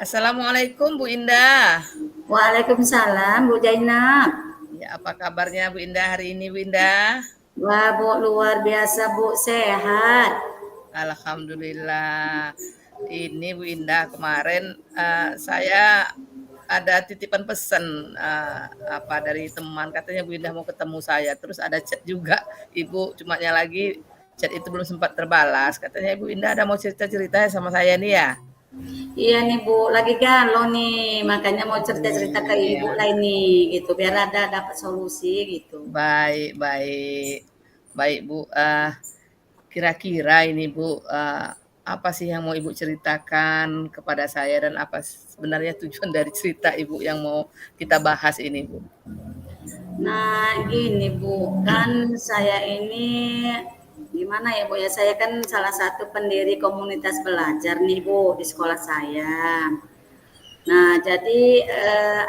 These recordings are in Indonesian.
Assalamualaikum Bu Indah. Waalaikumsalam, Bu Jainab. Ya, apa kabarnya Bu Indah hari ini Bu Indah? Wah, Bu, luar biasa, Bu, sehat. Alhamdulillah. Ini Bu Indah kemarin saya ada titipan pesan apa dari teman katanya Bu Indah mau ketemu saya. Terus ada chat juga Ibu, cumanya lagi chat itu belum sempat terbalas. Katanya Ibu Indah ada mau cerita-cerita sama saya nih ya. Iya nih, Bu, lagi galau nih. Makanya mau cerita-cerita ke Oh, Ibu ya. lah ini, gitu. Biar ada dapat solusi, gitu. Baik, baik. Baik Bu, kira-kira ini Bu, apa sih yang mau Ibu ceritakan kepada saya dan apa sebenarnya tujuan dari cerita Ibu yang mau kita bahas ini Bu? Nah, gini, Bu. Kan saya ini, gimana ya, Bu, ya. Saya kan salah satu pendiri komunitas belajar nih, Bu, di sekolah saya. Nah, jadi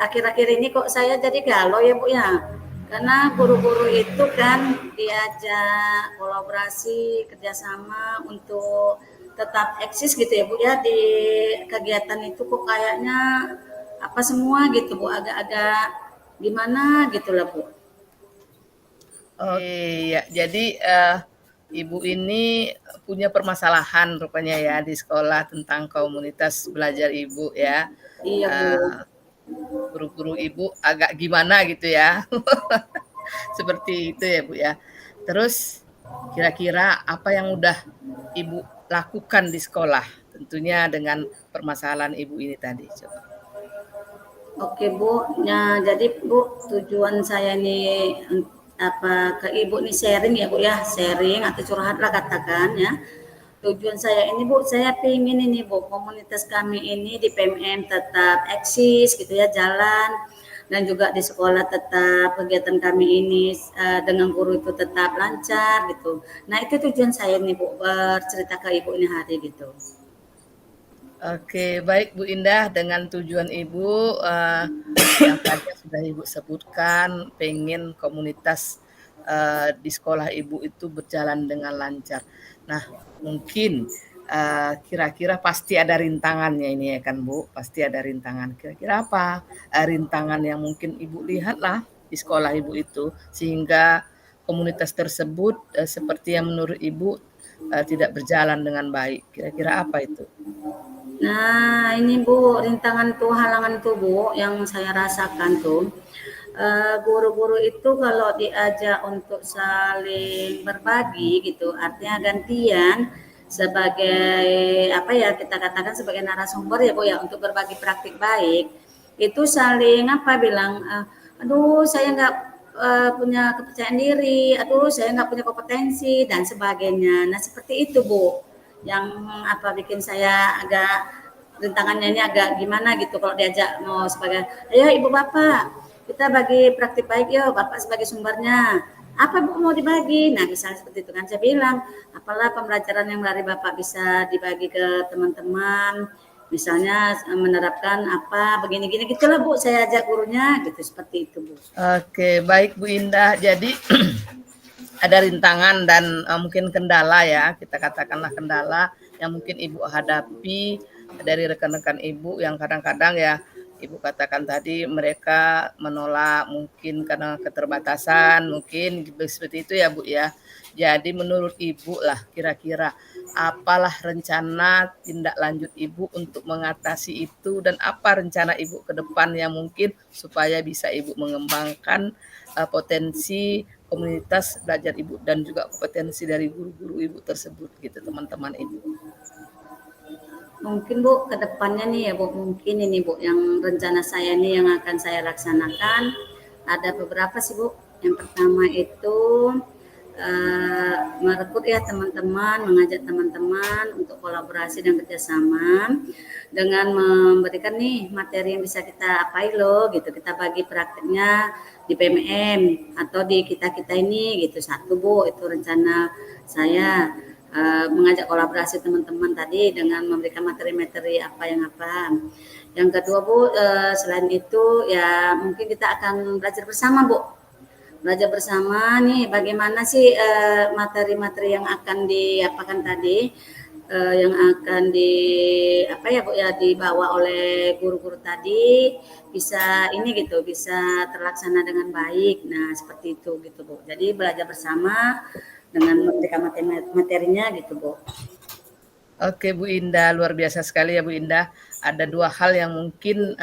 akhir-akhir ini kok saya jadi galau ya Bu ya. Karena guru-guru itu kan diajak kolaborasi, kerjasama untuk tetap eksis gitu ya Bu ya di kegiatan itu kok kayaknya apa semua gitu Bu, agak-agak gimana gitu lah Bu. Oke, ya jadi, Ibu ini punya permasalahan rupanya ya di sekolah tentang komunitas belajar Ibu ya, Iya Bu. eee, guru-guru Ibu agak gimana gitu ya. Seperti itu ya, Bu, ya. Terus kira-kira apa yang udah Ibu lakukan di sekolah? Tentunya dengan permasalahan Ibu ini tadi, coba. Oke Bu, ya jadi Bu tujuan saya nih apa ke Ibu nih sharing ya Bu ya, sharing atau curhat lah katakan ya. Tujuan saya ini Bu, saya pengen ini Bu, komunitas kami ini di PMM tetap eksis gitu ya, jalan dan juga di sekolah tetap kegiatan kami ini dengan guru itu tetap lancar gitu. Nah itu tujuan saya nih Bu, bercerita ke Ibu ini hari gitu. Oke, baik Bu Indah, dengan tujuan Ibu, yang tadi sudah Ibu sebutkan, pengen komunitas, di sekolah Ibu itu berjalan dengan lancar. Nah, mungkin, kira-kira pasti ada rintangannya ini ya kan Bu, pasti ada rintangan. Kira-kira apa, rintangan yang mungkin Ibu lihatlah di sekolah Ibu itu, sehingga komunitas tersebut, seperti yang menurut Ibu, tidak berjalan dengan baik, kira-kira apa itu? Nah, ini Bu, rintangan tuh, halangan tuh Bu, yang saya rasakan tuh, guru-guru itu kalau diajak untuk saling berbagi gitu, artinya gantian sebagai apa ya kita katakan sebagai narasumber ya Bu ya untuk berbagi praktik baik, itu saling apa bilang, aduh saya nggak punya kepercayaan diri, aduh saya nggak punya kompetensi dan sebagainya. Nah seperti itu Bu yang apa bikin saya agak rintangannya ini agak gimana gitu kalau diajak mau sebagai ayo ibu bapak kita bagi praktik baik yuk bapak sebagai sumbernya apa bu mau dibagi nah misalnya seperti itu kan saya bilang apalah pembelajaran yang dari bapak bisa dibagi ke teman-teman misalnya menerapkan apa begini-gini gitulah bu saya ajak gurunya gitu seperti itu bu. Oke, baik Bu Indah. Jadi ada rintangan dan mungkin kendala ya, kita katakanlah kendala yang mungkin Ibu hadapi dari rekan-rekan Ibu yang kadang-kadang ya Ibu katakan tadi mereka menolak mungkin karena keterbatasan, mungkin seperti itu ya Bu ya. Jadi menurut Ibu lah kira-kira apalah rencana tindak lanjut Ibu untuk mengatasi itu dan apa rencana Ibu ke depan yang mungkin supaya bisa Ibu mengembangkan potensi komunitas belajar Ibu dan juga kompetensi dari guru-guru Ibu tersebut gitu, teman-teman Ibu. Mungkin Bu, ke depannya nih ya Bu, mungkin ini Bu, yang rencana saya nih yang akan saya laksanakan ada beberapa sih Bu. Yang pertama itu merekrut ya teman-teman, mengajak teman-teman untuk kolaborasi dan kerjasama dengan memberikan nih materi yang bisa kita apai loh gitu. Kita bagi praktiknya di PMM atau di kita-kita ini gitu. Satu Bu, itu rencana saya mengajak kolaborasi teman-teman tadi dengan memberikan materi-materi apa yang apa. Yang kedua Bu, selain itu ya mungkin kita akan belajar bersama Bu. Belajar bersama nih bagaimana sih materi-materi yang akan diapakan tadi yang akan dibawa oleh guru-guru tadi bisa ini gitu, bisa terlaksana dengan baik. Nah, seperti itu gitu, Bu. Jadi belajar bersama dengan materinya gitu, Bu. Oke Bu Indah, luar biasa sekali ya Bu Indah. Ada 2 hal yang mungkin,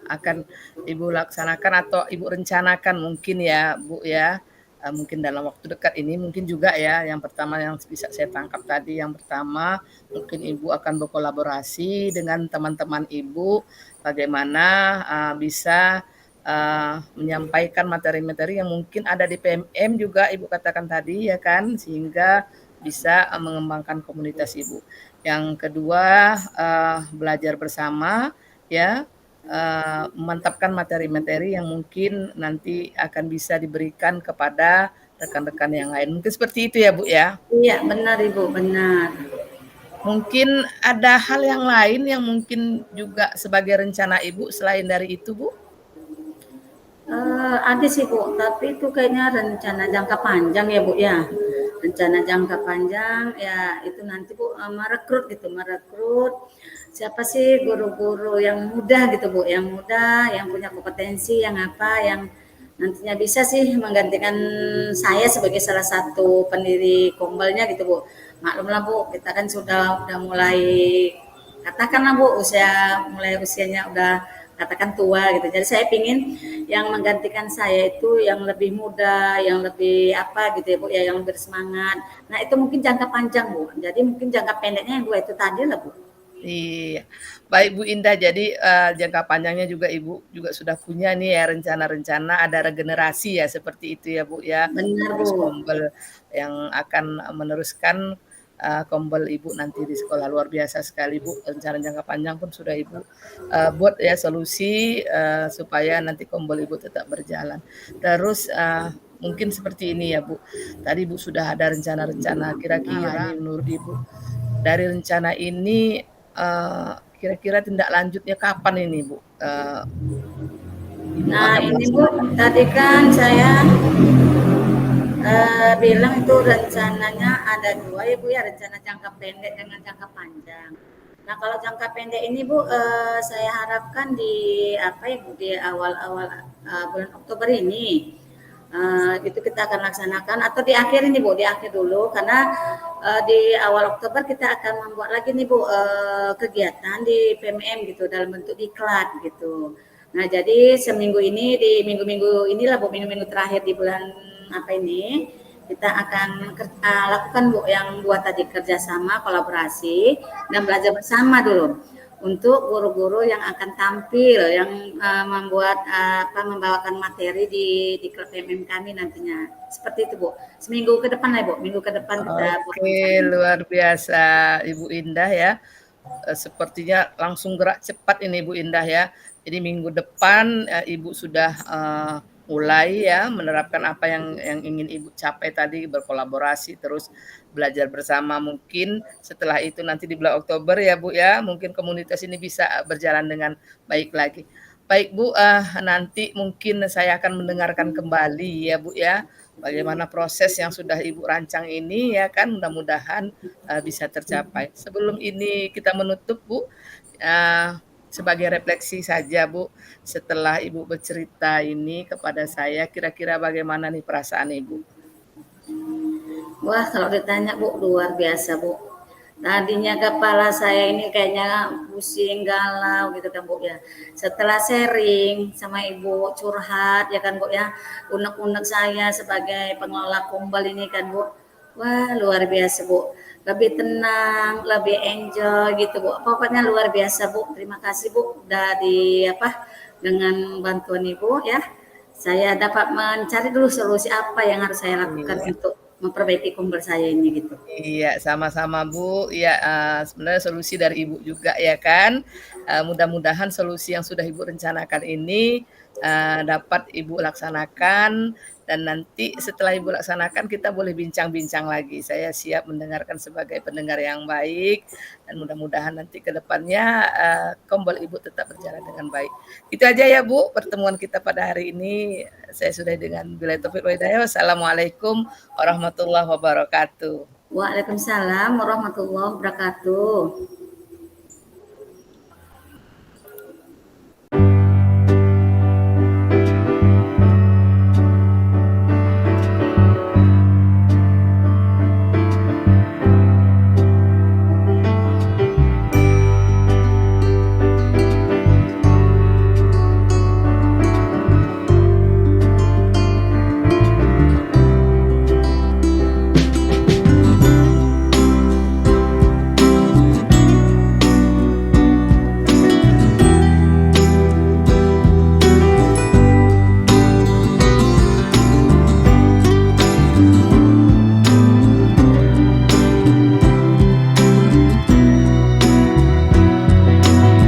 akan Ibu laksanakan atau Ibu rencanakan mungkin ya Bu ya, mungkin dalam waktu dekat ini mungkin juga ya, yang pertama yang bisa saya tangkap tadi, yang pertama mungkin Ibu akan berkolaborasi dengan teman-teman Ibu, bagaimana, bisa, menyampaikan materi-materi yang mungkin ada di PMM juga Ibu katakan tadi ya kan, sehingga bisa, mengembangkan komunitas Ibu. Yang kedua, belajar bersama ya, memantapkan materi-materi yang mungkin nanti akan bisa diberikan kepada rekan-rekan yang lain. Mungkin seperti itu ya, Bu, ya? Iya, benar Ibu, benar. Mungkin ada hal yang lain yang mungkin juga sebagai rencana Ibu selain dari itu, Bu? Ada sih Bu, tapi itu kayaknya rencana jangka panjang ya Bu ya. Rencana jangka panjang ya itu nanti Bu merekrut siapa sih guru-guru yang muda gitu Bu, yang muda, yang punya kompetensi, yang yang nantinya bisa sih menggantikan saya sebagai salah satu pendiri Kombalnya gitu Bu. Maklumlah Bu, kita kan udah mulai katakanlah Bu usianya udah katakan tua gitu. Jadi saya pingin yang menggantikan saya itu yang lebih muda, yang lebih apa gitu ya Bu ya, yang bersemangat. Nah itu mungkin jangka panjang Bu. Jadi mungkin jangka pendeknya yang 2 itu tadi lah Bu. Iya. Baik Bu Indah, jadi, jangka panjangnya juga Ibu juga sudah punya nih ya rencana-rencana ada regenerasi ya seperti itu ya Bu ya, Benar terus Bu. Kombel yang akan meneruskan, Kombel Ibu nanti di sekolah. Luar biasa sekali Bu, rencana jangka panjang pun sudah Ibu, buat ya solusi, supaya nanti Kombel Ibu tetap berjalan. Terus, mungkin seperti ini ya Bu, tadi Ibu sudah ada rencana-rencana, kira-kira nih menurut Ibu, dari rencana ini, kira-kira tindak lanjutnya kapan ini, Bu? Ibu Nah akan ini Bu, melaksanakan. tadi kan saya bilang itu rencananya ada 2 ya Bu ya, rencana jangka pendek dengan jangka panjang. Nah kalau jangka pendek ini Bu, saya harapkan di ya Bu, di awal-awal bulan Oktober ini. Itu kita akan laksanakan atau di akhir ini Bu, di akhir dulu karena di awal Oktober kita akan membuat lagi nih Bu kegiatan di PMM gitu dalam bentuk diklat gitu. Nah jadi seminggu ini di minggu-minggu inilah Bu, minggu-minggu terakhir di bulan apa ini kita akan lakukan Bu yang buat tadi kerjasama kolaborasi dan belajar bersama dulu untuk guru-guru yang akan tampil yang membawakan materi di klub MM kami nantinya seperti itu Bu. Seminggu ke depan lah Bu, minggu ke depan kita buat Oke, rencana. luar biasa Ibu Indah ya. Sepertinya langsung gerak cepat ini Bu Indah ya. Jadi minggu depan, Ibu sudah, mulai ya menerapkan apa yang ingin Ibu capai tadi, berkolaborasi, terus belajar bersama. Mungkin setelah itu nanti di bulan Oktober ya Bu ya, mungkin komunitas ini bisa berjalan dengan baik lagi. Baik Bu, nanti mungkin saya akan mendengarkan kembali ya Bu ya, bagaimana proses yang sudah Ibu rancang ini ya kan, mudah-mudahan, bisa tercapai. Sebelum ini kita menutup Bu, eee, sebagai refleksi saja Bu, setelah Ibu bercerita ini kepada saya, kira-kira bagaimana nih perasaan Ibu? Wah, kalau ditanya Bu, luar biasa Bu. Tadinya kepala saya ini kayaknya pusing, galau gitu kan Bu ya. Setelah sharing sama Ibu, curhat ya kan Bu ya, unek-unek saya sebagai pengelola kumbal ini kan Bu. Wah, luar biasa Bu. Lebih tenang, lebih enjoy gitu Bu. Pokoknya luar biasa Bu. Terima kasih Bu udah dengan bantuan Ibu ya. Saya dapat mencari dulu solusi apa yang harus saya lakukan Iya. untuk memperbaiki kumbal saya ini gitu. Iya, sama-sama Bu. Iya, sebenarnya solusi dari Ibu juga ya kan. Mudah-mudahan solusi yang sudah Ibu rencanakan ini, dapat Ibu laksanakan dan nanti setelah Ibu laksanakan kita boleh bincang-bincang lagi. Saya siap mendengarkan sebagai pendengar yang baik dan mudah-mudahan nanti ke depannya, Kompol Ibu tetap berjalan dengan baik. Itu aja ya Bu, pertemuan kita pada hari ini. Saya sudahi dengan billahi taufiq wal hidayah. Wassalamualaikum warahmatullahi wabarakatuh. Waalaikumsalam warahmatullahi wabarakatuh.